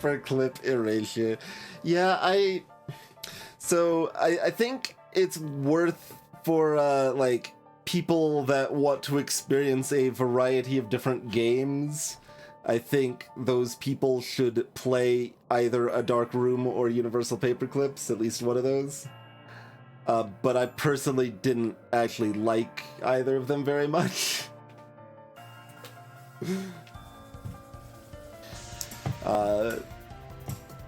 paperclip erasure. Yeah, I think it's worth for like people that want to experience a variety of different games. I think those people should play either a Dark Room or Universal Paperclips, at least one of those. But I personally didn't actually like either of them very much.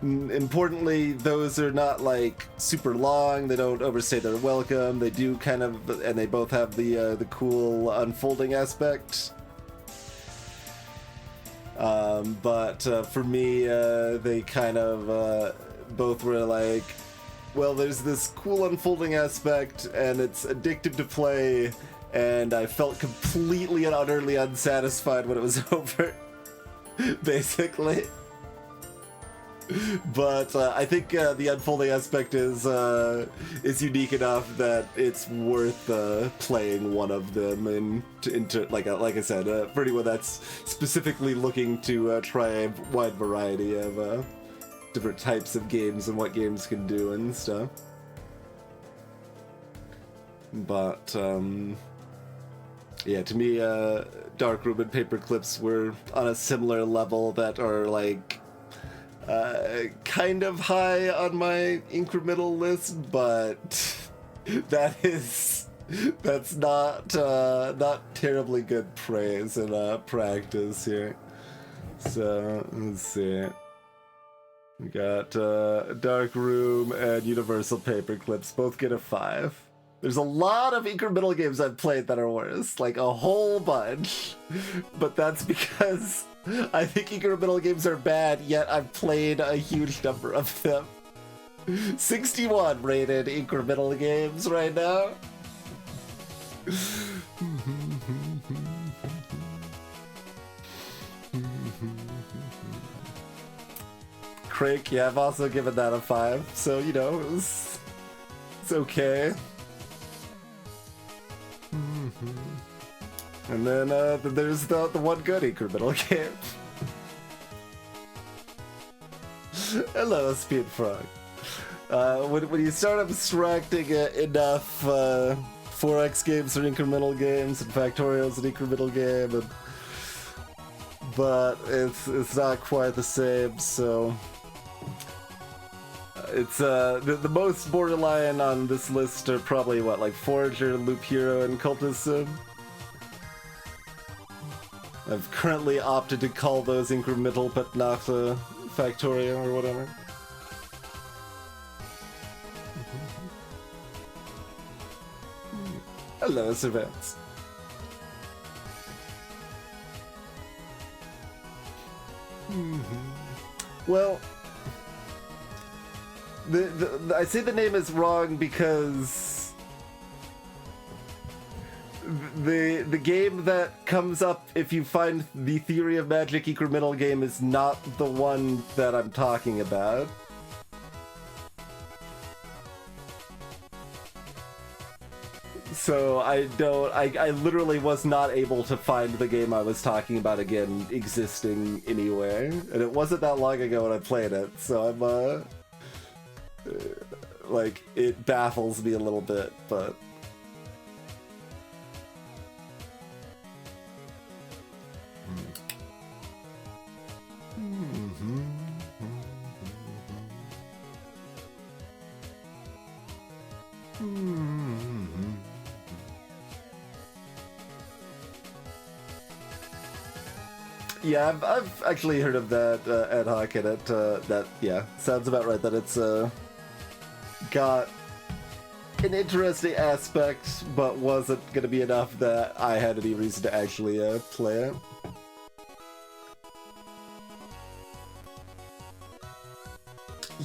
Importantly, those are not like super long. They don't overstay their welcome. They do kind of, and they both have the cool unfolding aspect. But for me, they kind of both were like, well, there's this cool unfolding aspect, and it's addictive to play, and I felt completely and utterly unsatisfied when it was over, basically. But I think the unfolding aspect is unique enough that it's worth playing one of them into like I said, for anyone that's specifically looking to try a wide variety of different types of games and what games can do and stuff. But yeah, to me, Darkroom and Paperclips were on a similar level that are like kind of high on my incremental list, but that's not terribly good praise in practice here. So let's see. We got Dark Room and Universal Paperclips both get a 5. There's a lot of incremental games I've played that are worse, like a whole bunch, but that's because I think incremental games are bad, yet I've played a huge number of them. 61 rated incremental games right now. Crake, yeah, I've also given that a 5, so, you know, it's okay. And then there's the one good incremental game. Hello, Speed Frog. When you start abstracting enough 4x games are incremental games and Factorial's an incremental game, but it's not quite the same, so it's the most borderline on this list are probably what, like Forager, Loop Hero, and Cultist. I've currently opted to call those incremental, but not Factorio or whatever. Hello, Servants. Well, I say the name is wrong because the game that comes up if you find the Theory of Magic incremental game is not the one that I'm talking about. So I literally was not able to find the game I was talking about again existing anywhere, and it wasn't that long ago when I played it, so I'm like, it baffles me a little bit, but yeah, I've actually heard of that ad hoc, and it that, yeah, sounds about right, that it's got an interesting aspect, but wasn't gonna be enough that I had any reason to actually play it.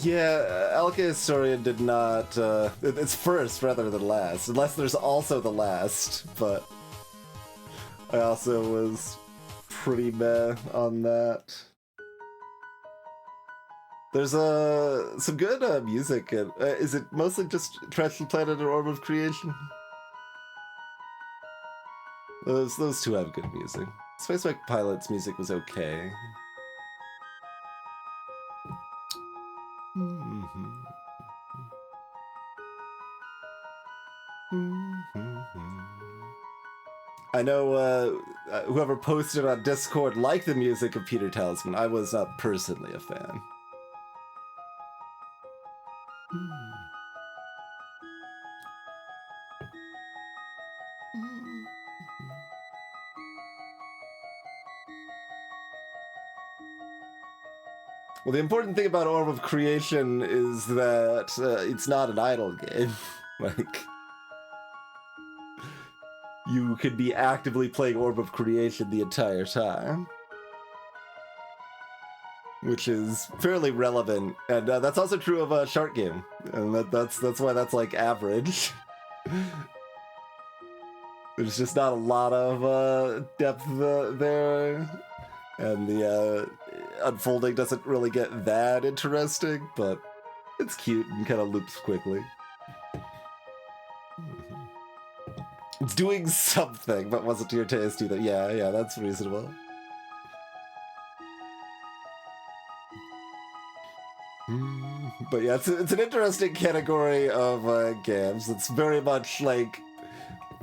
Yeah, Alka Historian did not, it's first rather than last, unless there's also the last, but I also was pretty meh on that. There's some good music. Is it mostly just Trash Planet or Orb of Creation? Those two have good music. Space Pilot's music was okay. I know whoever posted on Discord liked the music of Peter Talisman. I was not personally a fan. Well, the important thing about Orb of Creation is that it's not an idle game. Like, you could be actively playing Orb of Creation the entire time, which is fairly relevant, and that's also true of Shark Game, and that's why that's like average. There's just not a lot of depth there, and the unfolding doesn't really get that interesting, but it's cute and kind of loops quickly. It's doing something, but wasn't to your taste either. Yeah, that's reasonable. But yeah, it's an interesting category of games. It's very much like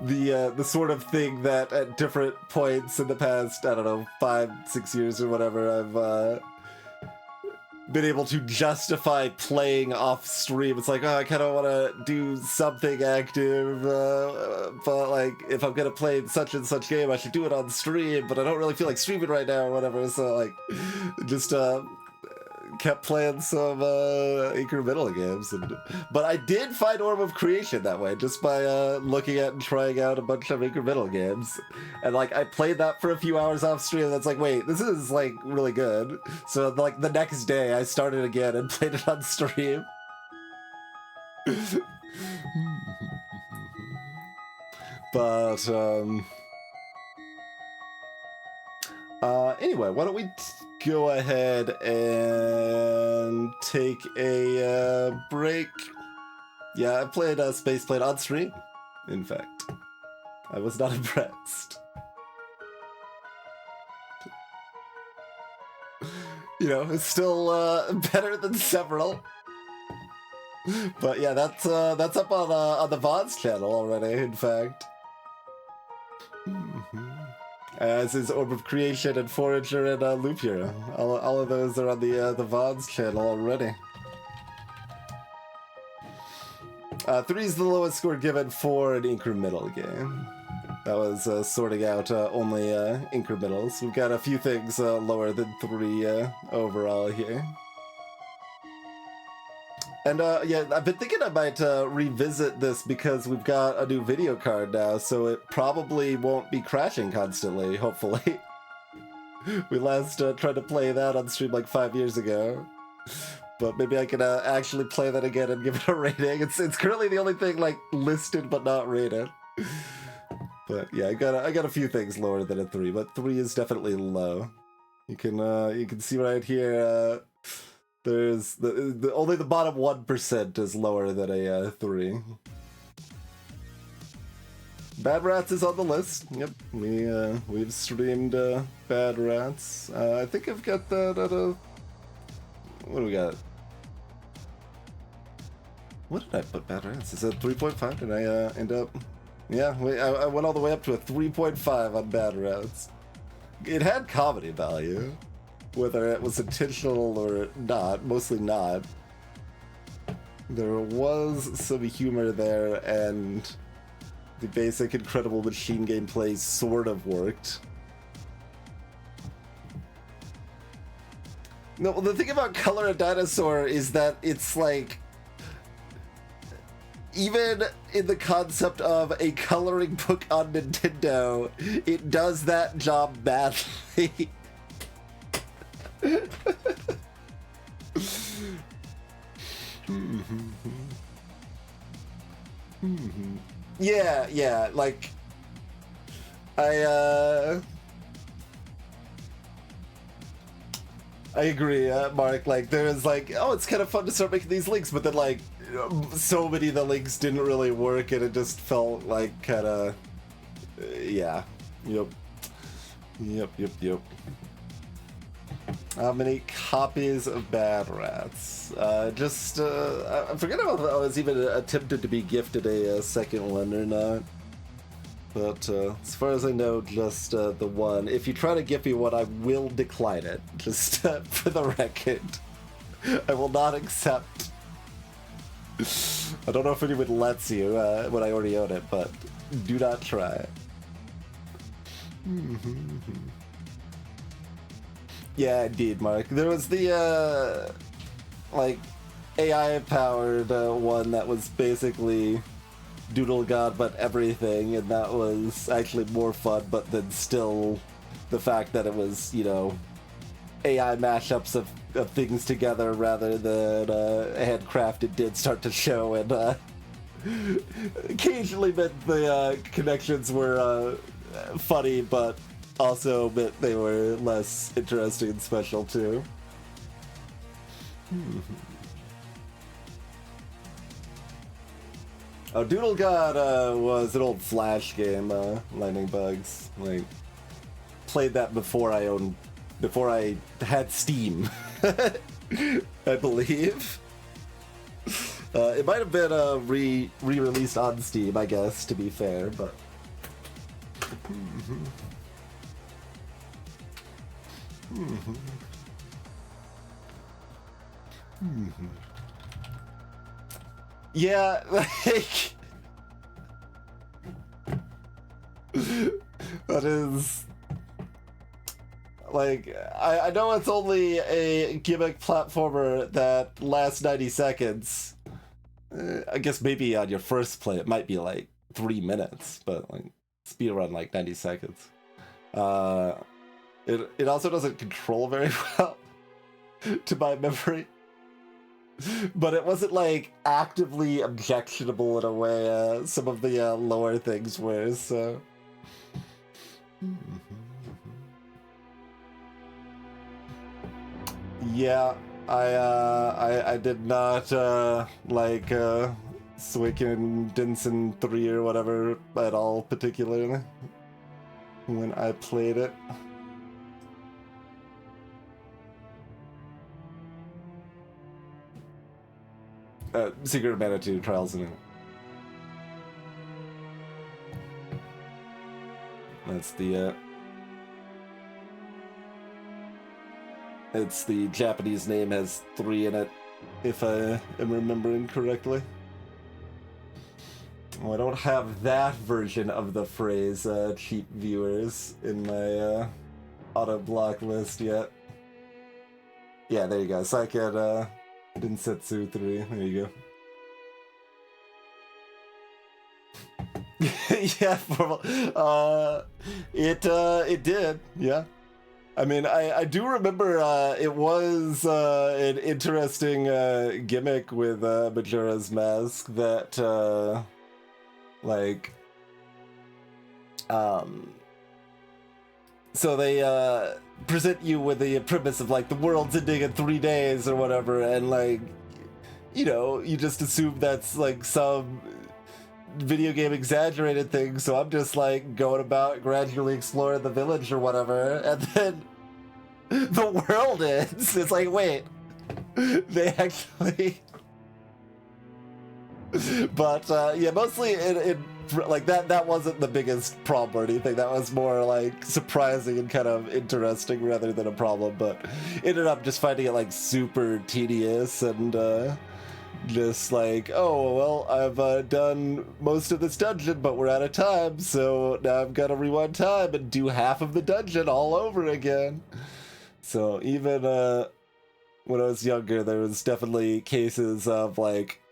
the sort of thing that at different points in the past, I don't know, 5-6 years or whatever, I've been able to justify playing off stream. It's like, oh, I kind of want to do something active, but like, if I'm gonna play such and such game, I should do it on stream, but I don't really feel like streaming right now or whatever, so like, just kept playing some incremental games, but I did find Orb of Creation that way, just by looking at and trying out a bunch of incremental games, and like I played that for a few hours off stream, and that's like, wait, this is like really good. So like the next day I started again and played it on stream. But anyway, why don't we go ahead and take a break. Yeah, I played Spaceplane on stream, in fact. I was not impressed. You know, it's still better than several. But yeah, that's up on the VOD's channel already, in fact. As is Orb of Creation and Forager and Loop Hero. All of those are on the VOD's channel already. 3 is the lowest score given for an incremental game. That was sorting out only incrementals. We've got a few things lower than 3 overall here. And yeah, I've been thinking I might revisit this because we've got a new video card now, so it probably won't be crashing constantly, hopefully. We last tried to play that on stream like 5 years ago. But maybe I can actually play that again and give it a rating. It's currently the only thing like listed but not rated. But yeah, I got a few things lower than a 3, but 3 is definitely low. You can see right here. There's the only the bottom 1% is lower than a 3. Bad Rats is on the list. Yep, we've streamed Bad Rats. I think I've got that at a. What do we got? What did I put Bad Rats? Is it 3.5? Did I end up? Yeah, I went all the way up to a 3.5 on Bad Rats. It had comedy value. Whether it was intentional or not, mostly not. There was some humor there, and the basic Incredible Machine gameplay sort of worked. No, well, the thing about Color a Dinosaur is that it's like, even in the concept of a coloring book on Nintendo, it does that job badly. Yeah, like I agree, Mark. Like, there's like, oh, it's kind of fun to start making these links, but then like so many of the links didn't really work, and it just felt like kind of yeah, yep. How many copies of Bad Rats? I forget if I was even attempted to be gifted a second one or not. But as far as I know, just the one. If you try to gift me one, I will decline it. Just for the record. I will not accept. I don't know if anyone lets you when I already own it, but do not try it. Yeah, indeed, Mark. There was the, like, AI-powered one that was basically Doodle God but everything, and that was actually more fun, but then still the fact that it was, you know, AI mashups of things together rather than handcrafted did start to show, and occasionally meant the connections were funny, but also meant they were less interesting and special too. Oh, Doodle God was an old Flash game, Lightning Bugs. Like, played that before I had Steam, I believe. It might have been re-released on Steam, I guess, to be fair, but. Yeah, like that is like I know it's only a gimmick platformer that lasts 90 seconds. I guess maybe on your first play it might be like 3 minutes, but like speedrun like 90 seconds. It also doesn't control very well to my memory. But it wasn't like actively objectionable in a way some of the lower things were, so. Yeah, I did not like Suikoden Densen 3 or whatever at all particularly when I played it. Secret of Mana 2 Trials in it. That's the it's the Japanese name, has 3 in it, if I am remembering correctly. Oh, I don't have that version of the phrase, cheap viewers, in my auto block list yet. Yeah, there you go. Saiken Densetsu 3. There you go. Yeah, it did. Yeah. I mean, I do remember it was an interesting gimmick with Majora's Mask that so they present you with the premise of like the world's ending in 3 days or whatever, and like, you know, you just assume that's like some video game exaggerated thing, so I'm just like going about gradually exploring the village or whatever, and then the world ends. It's like, wait, they actually but yeah, mostly it like that wasn't the biggest problem or anything. That was more like surprising and kind of interesting rather than a problem, but ended up just finding it like super tedious and just like, oh well, I've done most of this dungeon, but we're out of time, so now I've got to rewind time and do half of the dungeon all over again. So even when I was younger, there was definitely cases of like,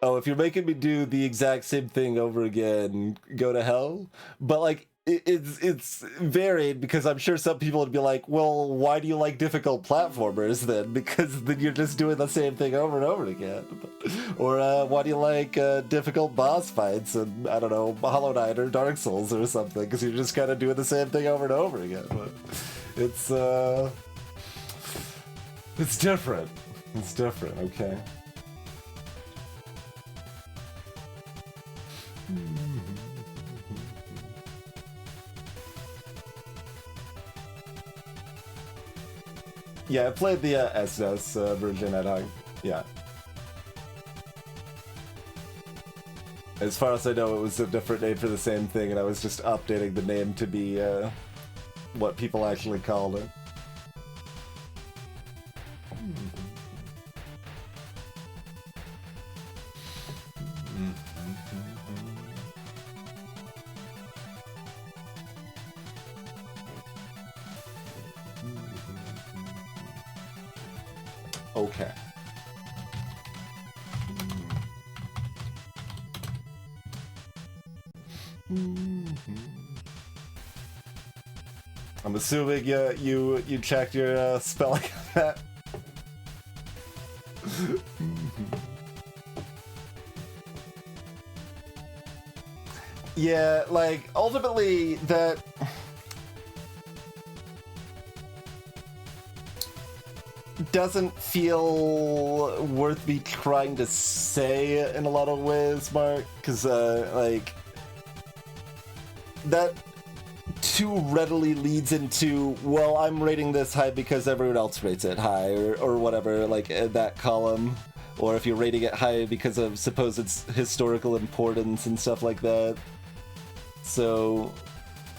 oh, if you're making me do the exact same thing over again, go to hell. But like, it's varied, because I'm sure some people would be like, well, why do you like difficult platformers then? Because then you're just doing the same thing over and over again. Or why do you like difficult boss fights and, I don't know, Hollow Knight or Dark Souls or something? Because you're just kind of doing the same thing over and over again. But it's different. It's different, okay? Yeah, I played the SNES version at home. Yeah. As far as I know, it was a different name for the same thing, and I was just updating the name to be what people actually called it. Okay. I'm assuming you checked your spelling on that. Yeah, like ultimately that doesn't feel worth me trying to say in a lot of ways, Mark, because like that too readily leads into, well, I'm rating this high because everyone else rates it high, or whatever, like that column, or if you're rating it high because of supposed historical importance and stuff like that. So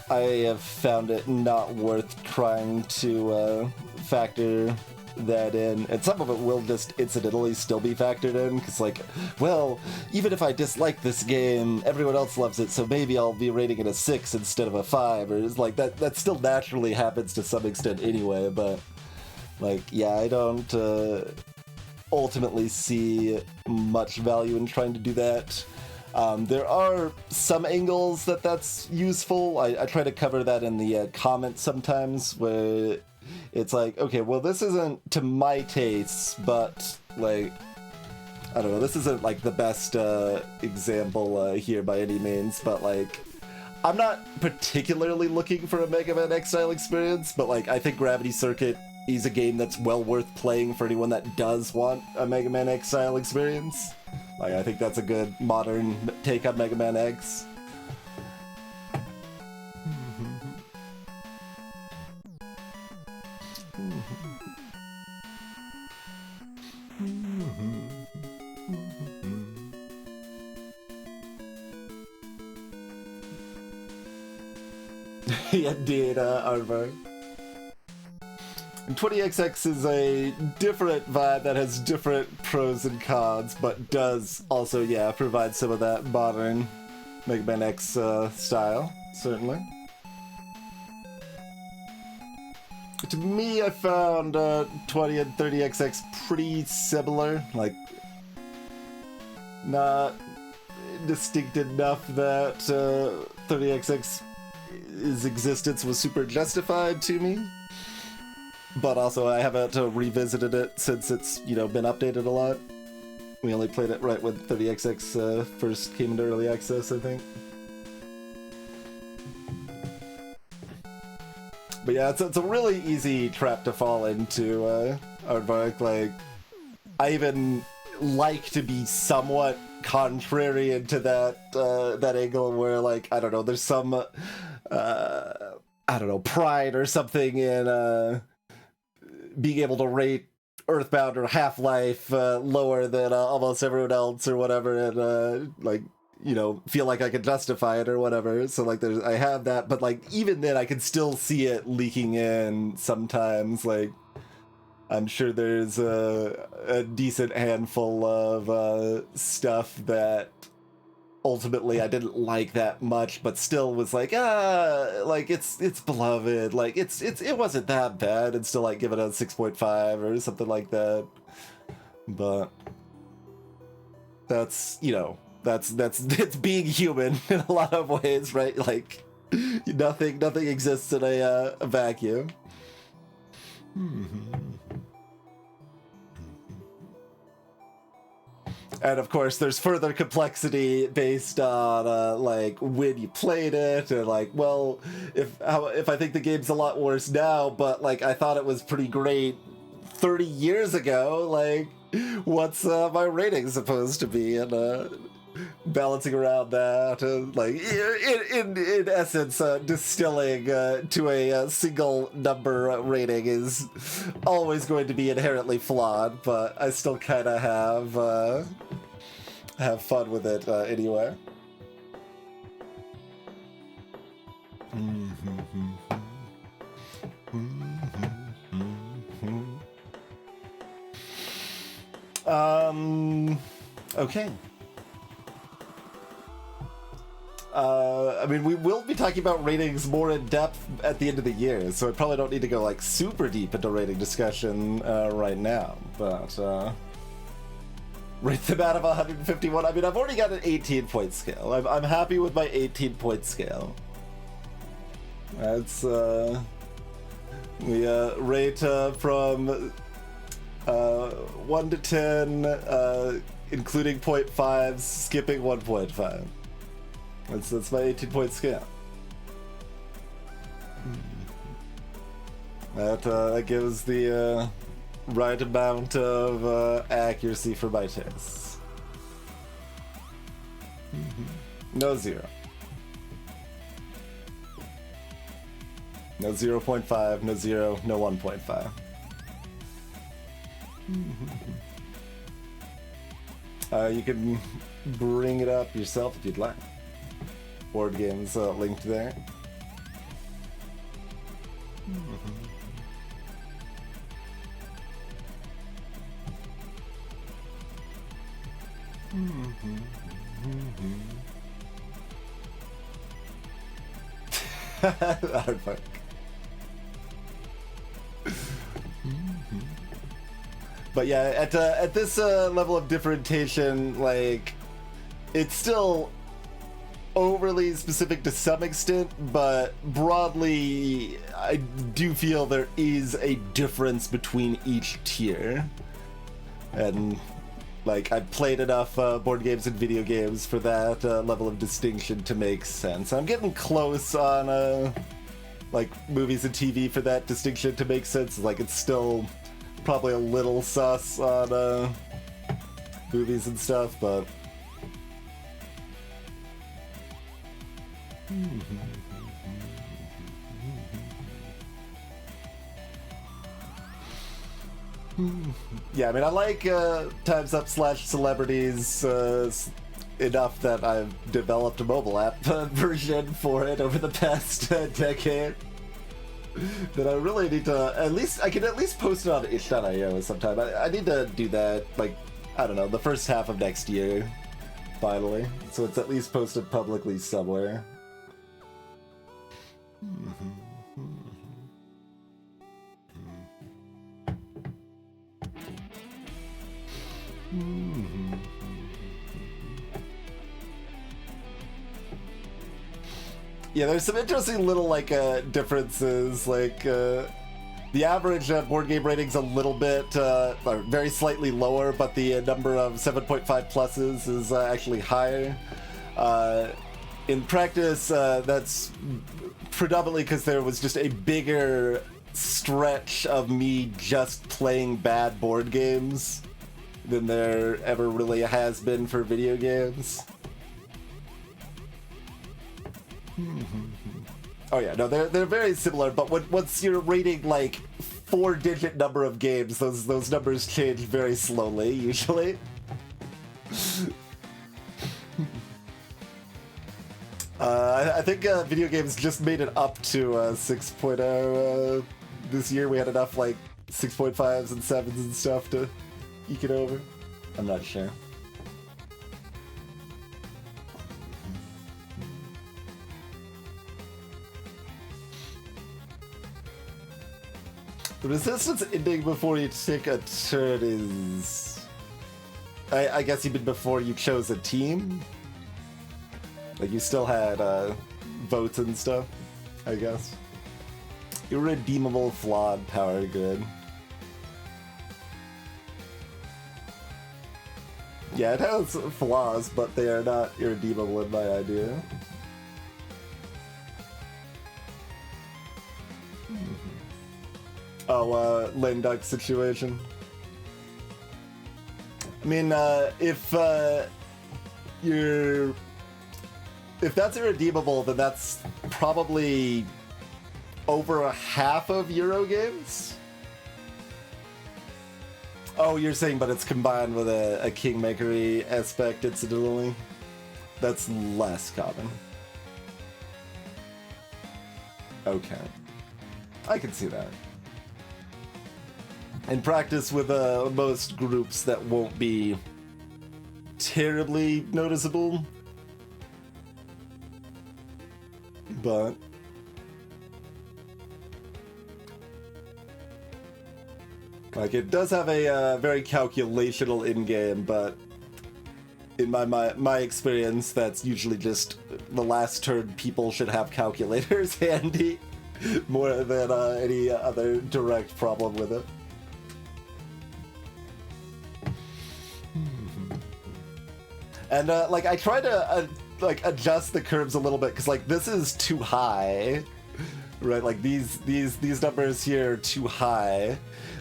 I have found it not worth trying to factor that in, and some of it will just incidentally still be factored in, because like, well, even if I dislike this game, everyone else loves it, so maybe I'll be rating it a 6 instead of a 5, or it's like that still naturally happens to some extent anyway. But like, yeah, I don't ultimately see much value in trying to do that. There are some angles that's useful. I try to cover that in the comments sometimes, where it's like, okay, well, this isn't to my tastes, but like, I don't know, this isn't like the best example here by any means, but like, I'm not particularly looking for a Mega Man X style experience, but like, I think Gravity Circuit is a game that's well worth playing for anyone that does want a Mega Man X style experience. Like, I think that's a good modern take on Mega Man X. Indeed, Arvar. And 20XX is a different vibe that has different pros and cons, but does also, yeah, provide some of that modern Mega Man X style, certainly. To me, I found 20 and 30XX pretty similar, like, not distinct enough that 30XX's existence was super justified to me. But also, I haven't revisited it since it's, you know, been updated a lot. We only played it right when 30XX first came into early access, I think. But yeah, it's a really easy trap to fall into, Aardvark. Like, I even like to be somewhat contrarian to that angle where, like, I don't know, there's some, I don't know, pride or something in, being able to rate Earthbound or Half-Life lower than almost everyone else or whatever, and like, you know, feel like I can justify it or whatever. So like, I have that, but like, even then I can still see it leaking in sometimes. Like, I'm sure there's a decent handful of stuff that ultimately I didn't like that much, but still was like, like it's beloved, like it wasn't that bad, and still like give it a 6.5 or something like that. But that's, you know, that's it's being human in a lot of ways, right? Like, nothing exists in a vacuum. And of course, there's further complexity based on like when you played it, and like, well, if I think the game's a lot worse now, but like I thought it was pretty great 30 years ago. Like, what's my rating supposed to be? And balancing around that, like in essence, distilling to a single number rating is always going to be inherently flawed, but I still kind of have fun with it anyway. Okay. I mean, we will be talking about ratings more in depth at the end of the year, so I probably don't need to go like super deep into rating discussion right now, but rate them out of 151. I mean, I've already got an 18-point scale. I'm happy with my 18-point scale. That's we rate from 1 to 10, including 0.5s, skipping 1.5. That's my 18-point scale. That gives the right amount of accuracy for my tastes. No 0. No 0.5, no 0, no 1.5. You can bring it up yourself if you'd like. Boardgames linked there. Aardvark. But yeah, at this level of differentiation, like, it's still overly specific to some extent, but broadly, I do feel there is a difference between each tier. And, like, I've played enough board games and video games for that level of distinction to make sense. I'm getting close on, like, movies and TV for that distinction to make sense. Like, it's still probably a little sus on movies and stuff, but yeah, I mean, I like Time's Up / Celebrities enough that I've developed a mobile app version for it over the past decade. That I really need to I can at least post it on itch.io sometime. I need to do that, like, I don't know, the first half of next year, finally. So it's at least posted publicly somewhere. Yeah, there's some interesting little, like, differences, like, the average board game rating's a little bit, very slightly lower, but the number of 7.5 pluses is actually higher. In practice, that's predominantly because there was just a bigger stretch of me just playing bad board games than there ever really has been for video games. Oh yeah, no, they're very similar, but once you're rating like 4-digit number of games, those numbers change very slowly, usually. I think video games just made it up to 6.0 this year. We had enough like 6.5s and 7s and stuff to eke it over. I'm not sure. The resistance ending before you take a turn is... I guess even before you chose a team? Like, you still had votes and stuff, I guess. Irredeemable, flawed power grid. Yeah, it has flaws, but they are not irredeemable in my idea. Oh, lame duck situation. I mean, if you're... If that's irredeemable, then that's probably over a half of Euro games? Oh, you're saying, but it's combined with a Kingmaker-y aspect incidentally? That's less common. Okay. I can see that. In practice with most groups, that won't be terribly noticeable. But... like, it does have a very calculational in-game, but in my experience, that's usually just the last turn people should have calculators handy, more than any other direct problem with it. And, like, I try to, like, adjust the curves a little bit, because, like, this is too high, right? Like, these numbers here are too high.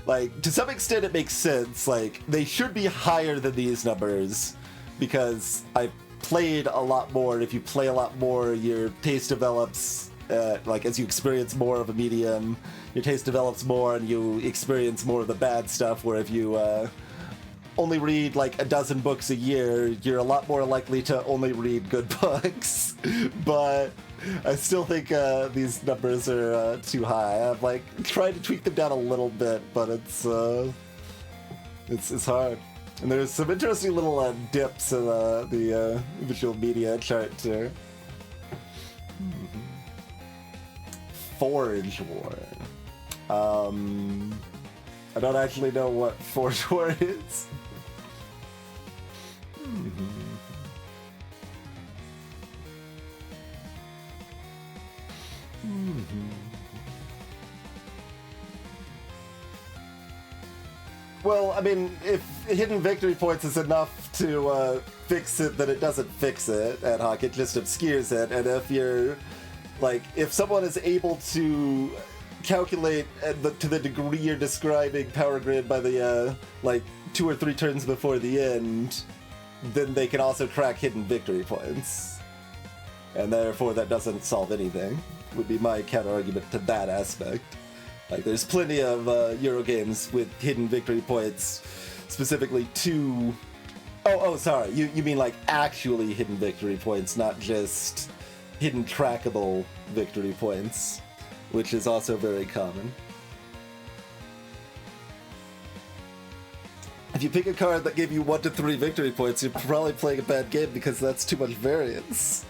Like, to some extent it makes sense. Like, they should be higher than these numbers, because I've played a lot more, and if you play a lot more, your taste develops, like, as you experience more of a medium, your taste develops more, and you experience more of the bad stuff, where if you, only read like a dozen books a year, you're a lot more likely to only read good books. But I still think these numbers are too high. I've like tried to tweak them down a little bit, but it's hard. And there's some interesting little dips in the visual media chart too. Forge War. I don't actually know what Forge War is. Well, I mean, if hidden victory points is enough to fix it, then it doesn't fix it ad hoc, it just obscures it. And if you're, like, if someone is able to calculate to the degree you're describing Power Grid by the, like, 2 or 3 turns before the end, then they can also track hidden victory points. And therefore that doesn't solve anything, would be my counter-argument to that aspect. Like, there's plenty of Euro games with hidden victory points, specifically to... Oh, sorry, you mean like actually hidden victory points, not just hidden trackable victory points, which is also very common. If you pick a card that gave you 1 to 3 victory points, you're probably playing a bad game because that's too much variance.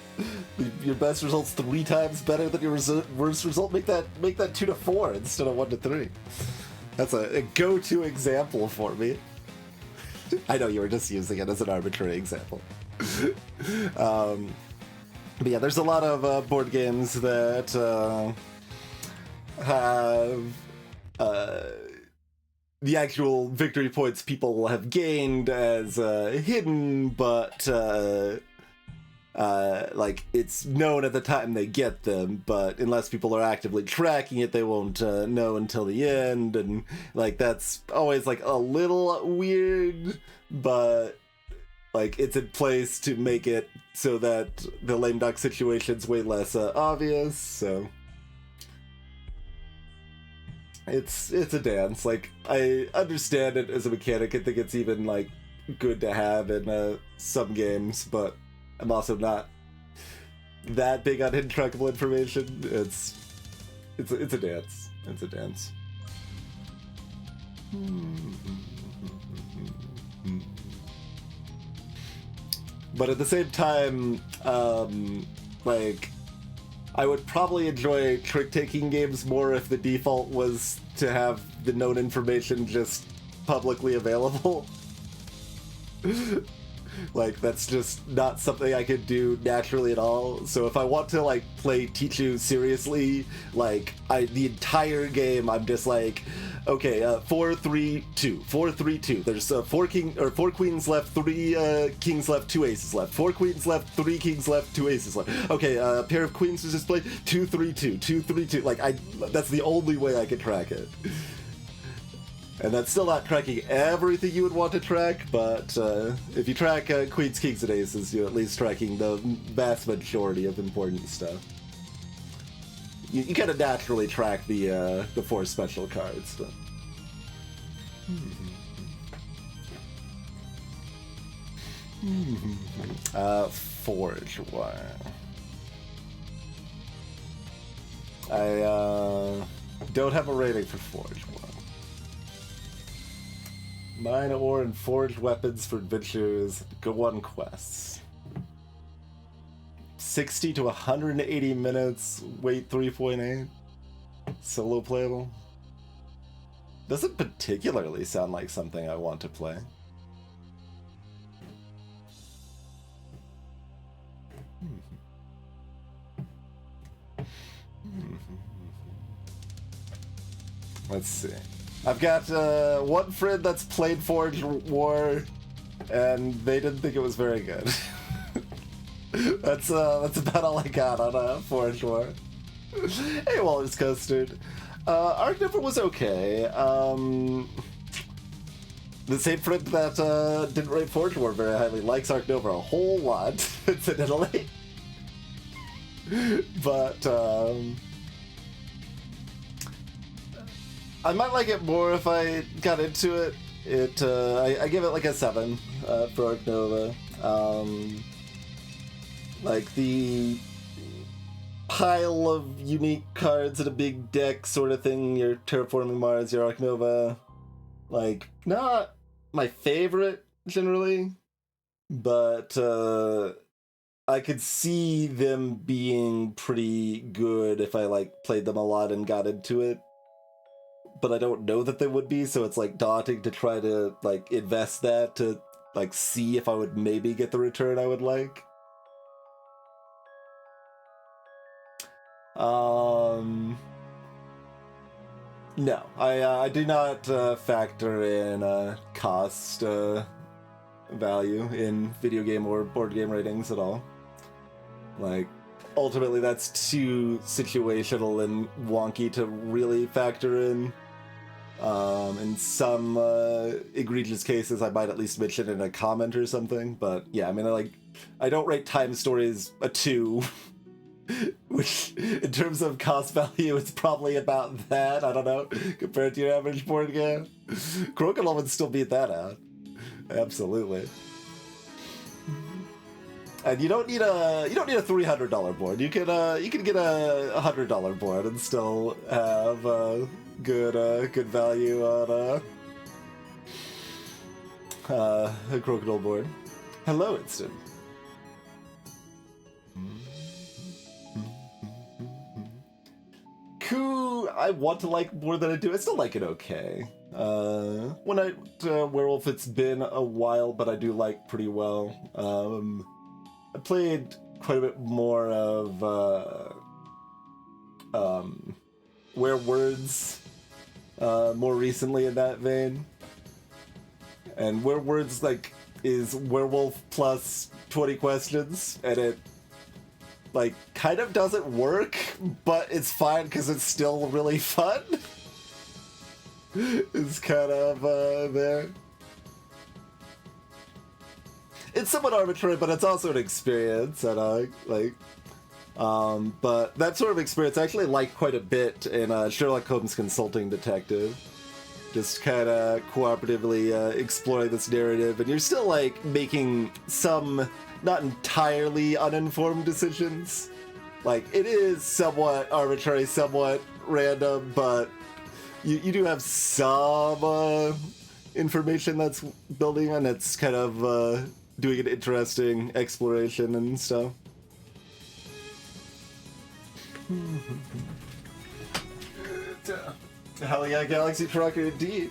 Your best result's 3 times better than your worst result. Make that 2 to 4 instead of 1 to 3. That's a go-to example for me. I know you were just using it as an arbitrary example. But yeah, there's a lot of board games that have the actual victory points people have gained as hidden, but like, it's known at the time they get them, but unless people are actively tracking it, they won't know until the end, and, like, that's always, like, a little weird, but, like, it's in place to make it so that the lame duck situation's way less obvious, so... It's a dance. Like, I understand it as a mechanic. I think it's even, like, good to have in some games, but I'm also not that big on hidden trackable information. It's a dance. It's a dance. But at the same time, like, I would probably enjoy trick-taking games more if the default was to have the known information just publicly available. Like, that's just not something I could do naturally at all. So if I want to, like, play Tichu seriously, like, the entire game, I'm just like, okay, 4-3-2, 4-3-2. There's 4 queens left, 3 kings left, 2 aces left. 4 queens left, 3 kings left, 2 aces left. Okay, a pair of queens was displayed, 2-3-2, 2-3-2. Like, that's the only way I could track it. And that's still not tracking everything you would want to track, but if you track Queens, Kings, and Aces, you're at least tracking the vast majority of important stuff. You kind of naturally track the 4 special cards. But... Forge, wow. I don't have a rating for Forge. Wow. Mine ore and forged weapons for adventures go on quests. 60 to 180 minutes, weight 3.8. Solo playable. Doesn't particularly sound like something I want to play. Let's see. I've got one friend that's played Forge War, and they didn't think it was very good. That's about all I got on Forge War. Hey, Walrus Custard. Arc Never was okay. The same friend that didn't rate Forge War very highly likes Arc Nova a whole lot, incidentally. But, I might like it more if I got into it. I give it like a 7 for Arc Nova. Like the pile of unique cards in a big deck sort of thing, your Terraforming Mars, your Arc Nova, like, not my favorite generally, but I could see them being pretty good if I like played them a lot and got into it. But I don't know that they would be, so it's like daunting to try to like invest that to like see if I would maybe get the return I would like. No, I do not factor in cost value in video game or board game ratings at all. Like, ultimately that's too situational and wonky to really factor in. In some egregious cases, I might at least mention in a comment or something. But yeah, I mean, I don't rate Time Stories a 2, which in terms of cost value, it's probably about that. I don't know, compared to your average board game. Crocodile would still beat that out, absolutely. And you don't need a $300 board. You can get a $100 board and still have good value on a crocodile board. Hello, Instant. Coup, I want to like more than I do. I still like it okay. When I Werewolf, it's been a while, but I do like pretty well. I played quite a bit more of Werewords more recently in that vein. And Werewords like is Werewolf plus 20 questions, and it like kind of doesn't work, but it's fine because it's still really fun. It's kind of there. It's somewhat arbitrary, but it's also an experience, and but that sort of experience I actually like quite a bit in Sherlock Holmes Consulting Detective. Just kind of cooperatively exploring this narrative, and you're still like making some not entirely uninformed decisions. Like, it is somewhat arbitrary, somewhat random, but you do have some information that's building, and it's kind of doing an interesting exploration and stuff. Hell yeah, Galaxy Trucker indeed.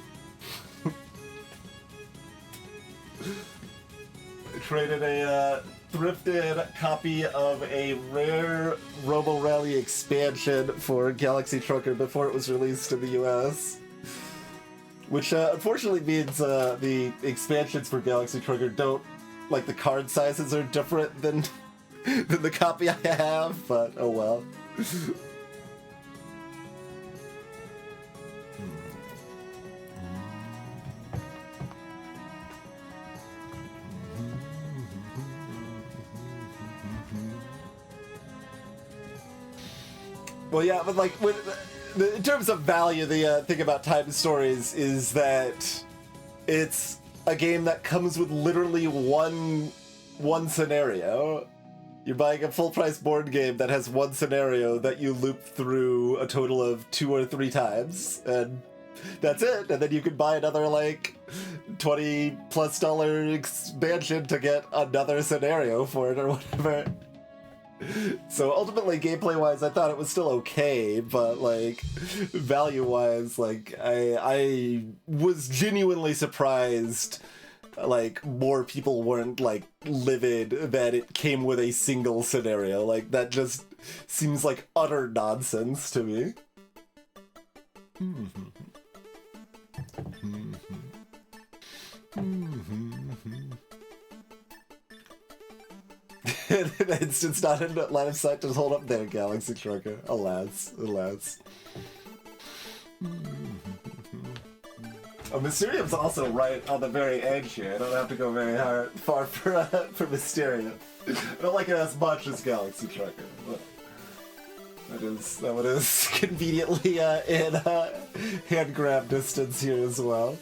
I traded a thrifted copy of a rare Robo Rally expansion for Galaxy Trucker before it was released in the US. Which unfortunately means the expansions for Galaxy Trucker don't, like, the card sizes are different than the copy I have, but oh well. Well, yeah, but like in terms of value, the thing about Time Stories is that it's a game that comes with literally one scenario. You're buying a full-price board game that has one scenario that you loop through a total of 2 or 3 times, and that's it. And then you could buy another like $20+ expansion to get another scenario for it or whatever. So ultimately, gameplay-wise, I thought it was still okay, but like value-wise, like I was genuinely surprised. Like more people weren't like livid that it came with a single scenario. Like that just seems like utter nonsense to me. It's not in line of sight to hold up there, Galaxy Trucker. Alas, alas. Oh, Mysterium's also right on the very edge here. I don't have to go very far for Mysterium. I don't like it as much as Galaxy Trucker, but that one is conveniently in hand grab distance here as well.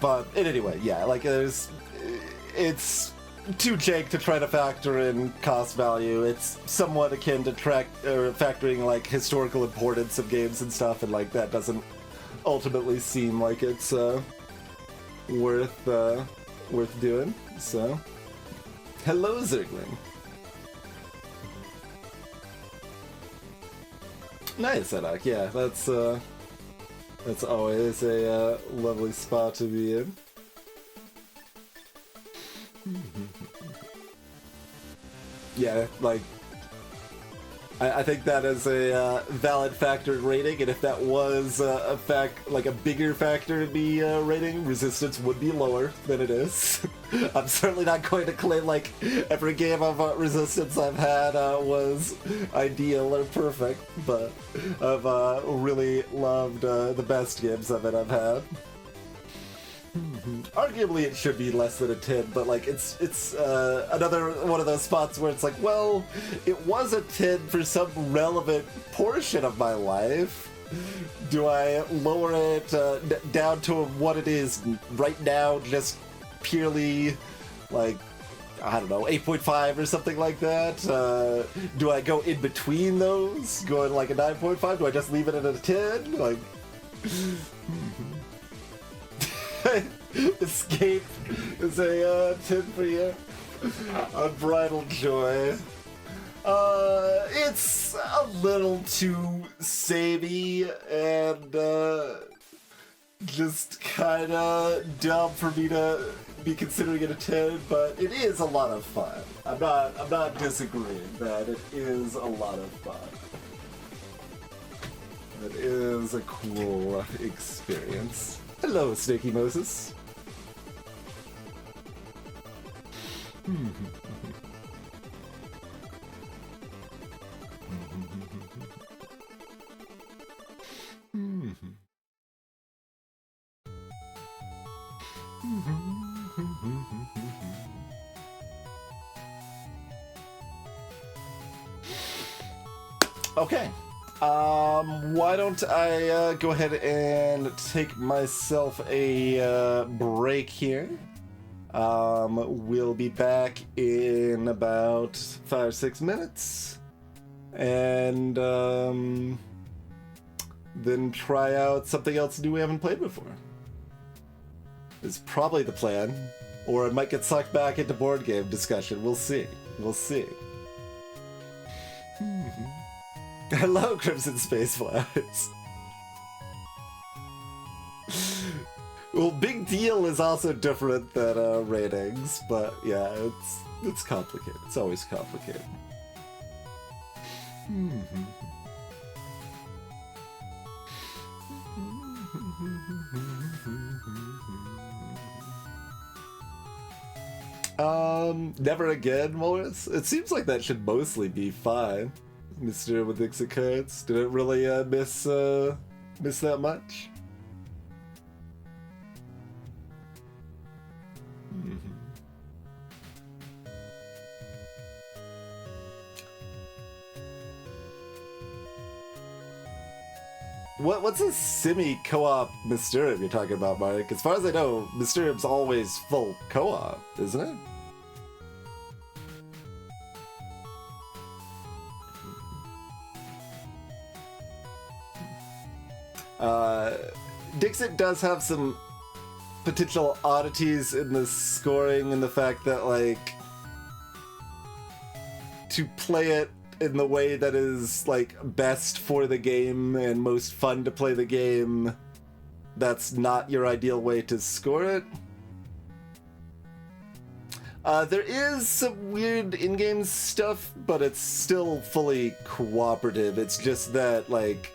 But anyway, yeah, like it's too jank to try to factor in cost value. It's somewhat akin to factoring like historical importance of games and stuff, and like that doesn't ultimately seem like it's worth doing. So, hello, Zergling. Nice, Edak. Yeah, that's always a lovely spot to be in. Yeah, like I think that is a valid factor in rating, and if that was a bigger factor in the rating, resistance would be lower than it is. I'm certainly not going to claim like every game of resistance I've had was ideal or perfect, but I've really loved the best games of it I've had. Arguably it should be less than a 10, but like it's another one of those spots where it's like, well, it was a 10 for some relevant portion of my life. Do I lower it down to what it is right now, just purely like, I don't know, 8.5 or something like that? Do I go in between those, going like a 9.5? Do I just leave it at a 10? Like Escape is a 10 for you. Unbridled Joy. It's a little too samey and just kind of dumb for me to be considering it a 10, but it is a lot of fun. I'm not disagreeing that it is a lot of fun. It is a cool experience. Hello, Snaky Moses. Okay. Why don't I go ahead and take myself a break here. We'll be back in about 5 or 6 minutes, and then try out something else new we haven't played before. Is probably the plan, or I might get sucked back into board game discussion. We'll see. We'll see. Hello, Crimson Space Flowers. Well, Big Deal is also different than ratings, but yeah, it's complicated. It's always complicated. Never Again, Morris? It seems like that should mostly be fine. Mr. with Dixie Cards. Did it really miss that much? What's a semi-co-op Mysterium you're talking about, Mark? As far as I know, Mysterium's always full co-op, isn't it? Dixit does have some potential oddities in the scoring and the fact that, like, to play it in the way that is, like, best for the game and most fun to play the game, that's not your ideal way to score it. There is some weird in-game stuff, but it's still fully cooperative. It's just that, like,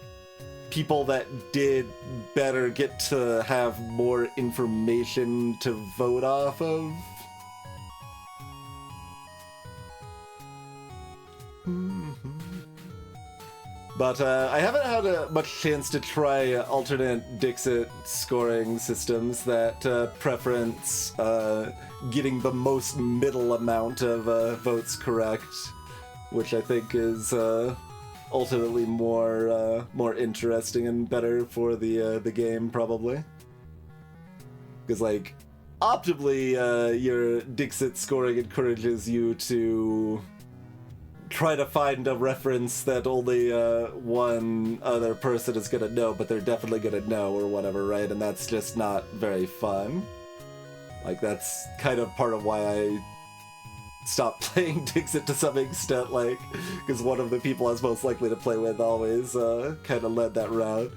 people that did better get to have more information to vote off of. But I haven't had much chance to try alternate Dixit scoring systems that preference getting the most middle amount of votes correct, which I think is ultimately more interesting and better for the game, probably. Because, like, optimally, your Dixit scoring encourages you to try to find a reference that only one other person is gonna know, but they're definitely gonna know or whatever, right? And that's just not very fun. Like, that's kind of part of why I stopped playing Dixit to some extent, like, because one of the people I was most likely to play with always kind of led that route.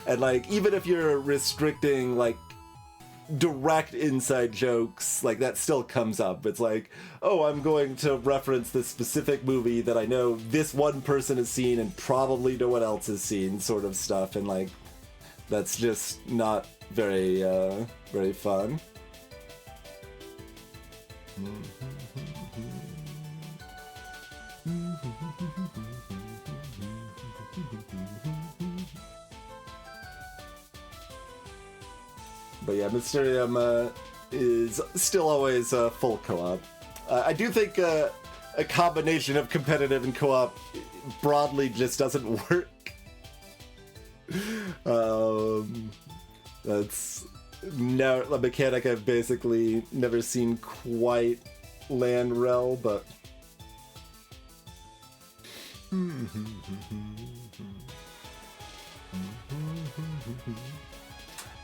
And, like, even if you're restricting, like, direct inside jokes, like, that still comes up. It's like, oh, I'm going to reference this specific movie that I know this one person has seen and probably no one else has seen, sort of stuff, and, like, that's just not very very fun. But yeah, Mysterium is still always full co-op. I do think a combination of competitive and co-op broadly just doesn't work. That's a mechanic I've basically never seen quite land rel, but...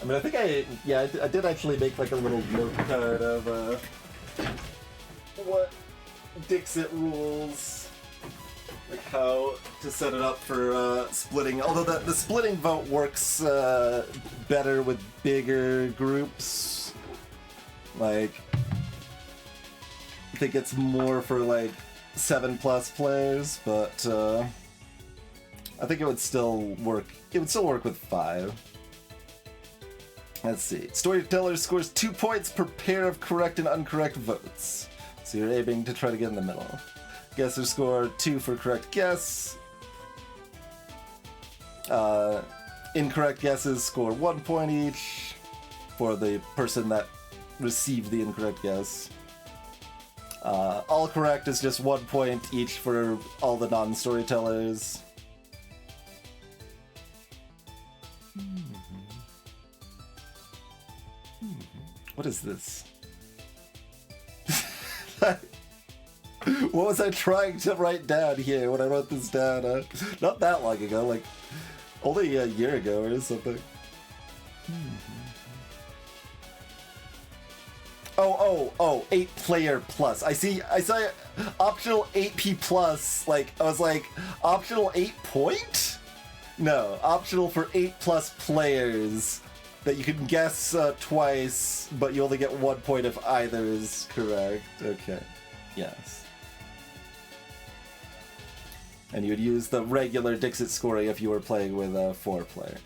I mean, I think I did actually make, like, a little note card of what Dixit rules, like how to set it up for splitting. Although the splitting vote works better with bigger groups. Like, I think it's more for, like, 7+ players, but I think it would still work. It would still work with 5. Let's see. Storyteller scores 2 points per pair of correct and incorrect votes. So you're aiming to try to get in the middle. Guessers score 2 for correct guess. Incorrect guesses score 1 point each for the person that received the incorrect guess. All correct is just 1 point each for all the non-storytellers. What is this? What was I trying to write down here when I wrote this down? Not that long ago, like only a year ago or something. Oh, 8 player plus. I saw optional 8p plus, like, I was like, optional 8 point? No, optional for 8+ players. That you can guess twice, but you only get 1 point if either is correct. Okay. Yes. And you would use the regular Dixit scoring if you were playing with a 4-player.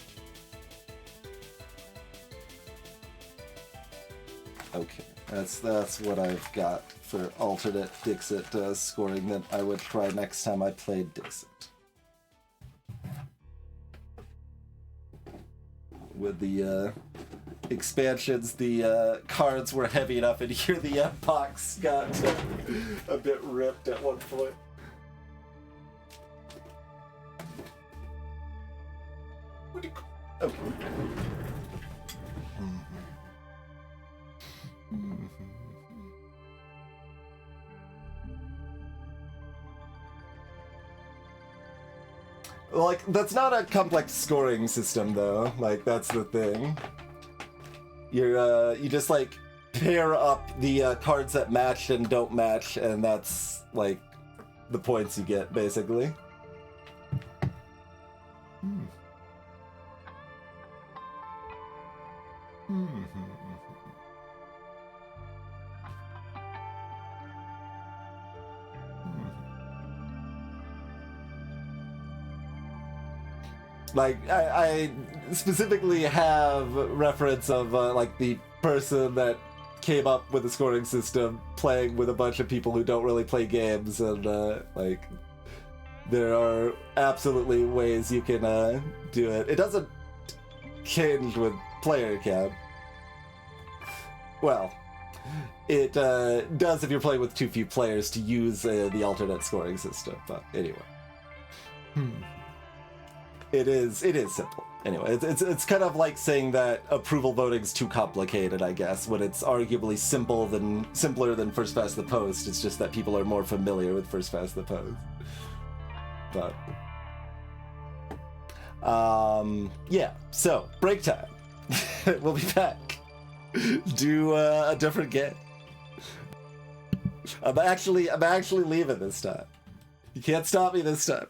Okay. That's what I've got for alternate Dixit scoring that I would try next time I played Dixit. With the expansions, the cards were heavy enough, and here the box got a bit ripped at one point. Okay. Like, that's not a complex scoring system, though. Like, that's the thing. You just, like, pair up the cards that match and don't match, and that's, like, the points you get, basically. Like, I specifically have reference of, like, the person that came up with a scoring system playing with a bunch of people who don't really play games, and, like, there are absolutely ways you can, do it. It doesn't change with player count. Well, it, does if you're playing with too few players to use, the alternate scoring system, but anyway. It is simple. Anyway, it's kind of like saying that approval voting's too complicated, I guess, when it's arguably simpler than first past the post. It's just that people are more familiar with first past the post. But yeah, so break time. We'll be back. Do a different game. I'm actually leaving this time. You can't stop me this time.